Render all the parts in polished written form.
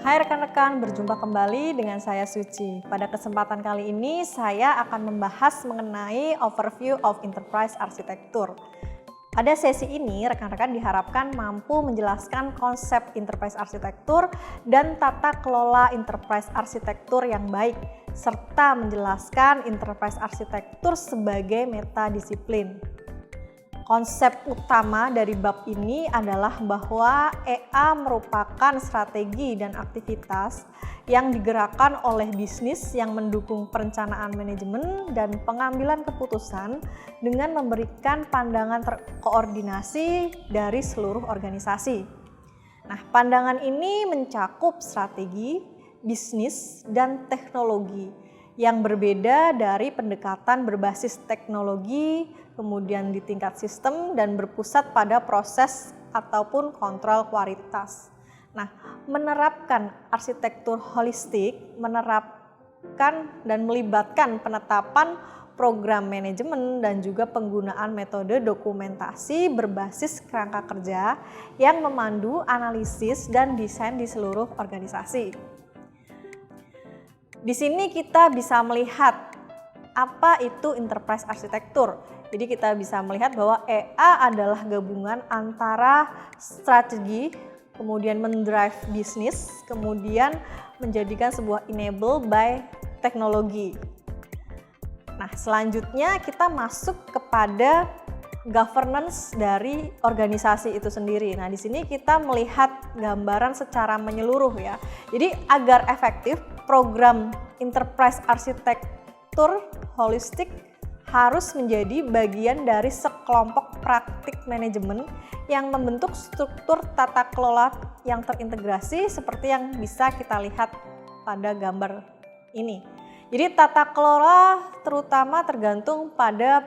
Hai rekan-rekan, berjumpa kembali dengan saya Suci. Pada kesempatan kali ini saya akan membahas mengenai overview of enterprise architecture. Pada sesi ini rekan-rekan diharapkan mampu menjelaskan konsep enterprise architecture dan tata kelola enterprise architecture yang baik, serta menjelaskan enterprise architecture sebagai metadisiplin. Konsep utama dari bab ini adalah bahwa EA merupakan strategi dan aktivitas yang digerakkan oleh bisnis yang mendukung perencanaan manajemen dan pengambilan keputusan dengan memberikan pandangan terkoordinasi dari seluruh organisasi. Nah, pandangan ini mencakup strategi, bisnis, dan teknologi yang berbeda dari pendekatan berbasis teknologi, kemudian di tingkat sistem dan berpusat pada proses ataupun kontrol kualitas. Nah, menerapkan arsitektur holistik, menerapkan dan melibatkan penetapan program manajemen dan juga penggunaan metode dokumentasi berbasis kerangka kerja yang memandu analisis dan desain di seluruh organisasi. Di sini kita bisa melihat apa itu enterprise architecture. Jadi kita bisa melihat bahwa EA adalah gabungan antara strategi, kemudian mendrive bisnis, kemudian menjadikan sebuah enable by teknologi. Nah, selanjutnya kita masuk kepada governance dari organisasi itu sendiri. Nah, di sini kita melihat gambaran secara menyeluruh ya. Jadi agar efektif, program enterprise architecture holistik harus menjadi bagian dari sekelompok praktik manajemen yang membentuk struktur tata kelola yang terintegrasi seperti yang bisa kita lihat pada gambar ini. Jadi tata kelola terutama tergantung pada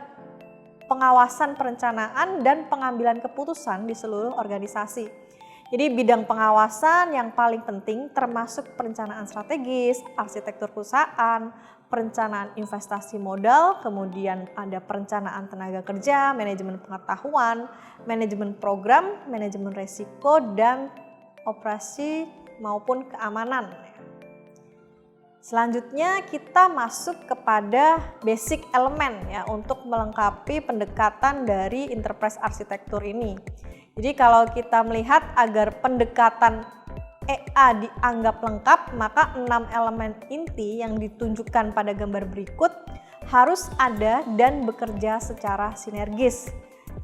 pengawasan perencanaan dan pengambilan keputusan di seluruh organisasi. Jadi bidang pengawasan yang paling penting termasuk perencanaan strategis, arsitektur perusahaan, perencanaan investasi modal, kemudian ada perencanaan tenaga kerja, manajemen pengetahuan, manajemen program, manajemen risiko, dan operasi maupun keamanan. Selanjutnya kita masuk kepada basic elemen ya untuk melengkapi pendekatan dari enterprise architecture ini. Jadi kalau kita melihat agar pendekatan EA dianggap lengkap, maka 6 elemen inti yang ditunjukkan pada gambar berikut harus ada dan bekerja secara sinergis.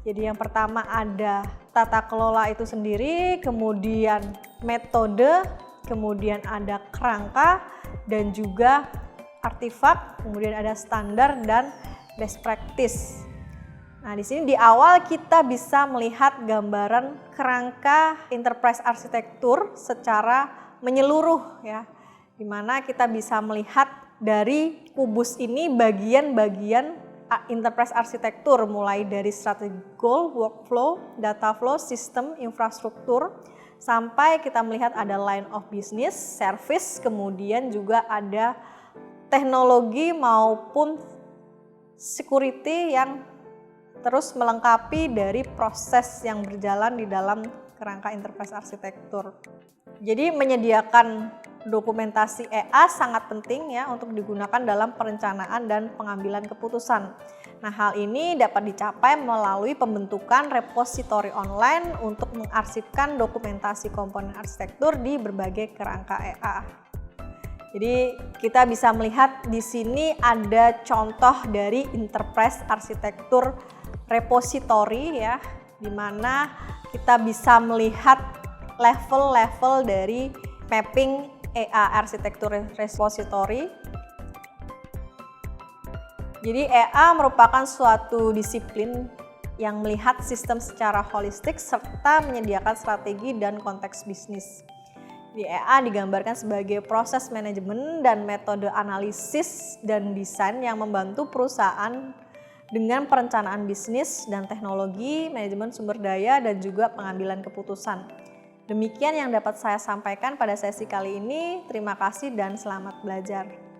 Jadi yang pertama ada tata kelola itu sendiri, kemudian metode, kemudian ada kerangka, dan juga artefak, kemudian ada standar dan best practice. Nah, di sini di awal kita bisa melihat gambaran kerangka enterprise architecture secara menyeluruh ya. Di mana kita bisa melihat dari kubus ini bagian-bagian enterprise architecture mulai dari strategi goal, workflow, data flow, sistem, infrastruktur, sampai kita melihat ada line of business, service, kemudian juga ada teknologi maupun security yang terus melengkapi dari proses yang berjalan di dalam kerangka enterprise architecture. Jadi menyediakan dokumentasi EA sangat penting ya untuk digunakan dalam perencanaan dan pengambilan keputusan. Nah, hal ini dapat dicapai melalui pembentukan repositori online untuk mengarsipkan dokumentasi komponen arsitektur di berbagai kerangka EA. Jadi kita bisa melihat di sini ada contoh dari enterprise architecture repositori ya, di mana kita bisa melihat level-level dari mapping EA arsitektur repository. Jadi EA merupakan suatu disiplin yang melihat sistem secara holistik serta menyediakan strategi dan konteks bisnis. Di EA digambarkan sebagai proses manajemen dan metode analisis dan desain yang membantu perusahaan dengan perencanaan bisnis dan teknologi, manajemen sumber daya, dan juga pengambilan keputusan. Demikian yang dapat saya sampaikan pada sesi kali ini. Terima kasih dan selamat belajar.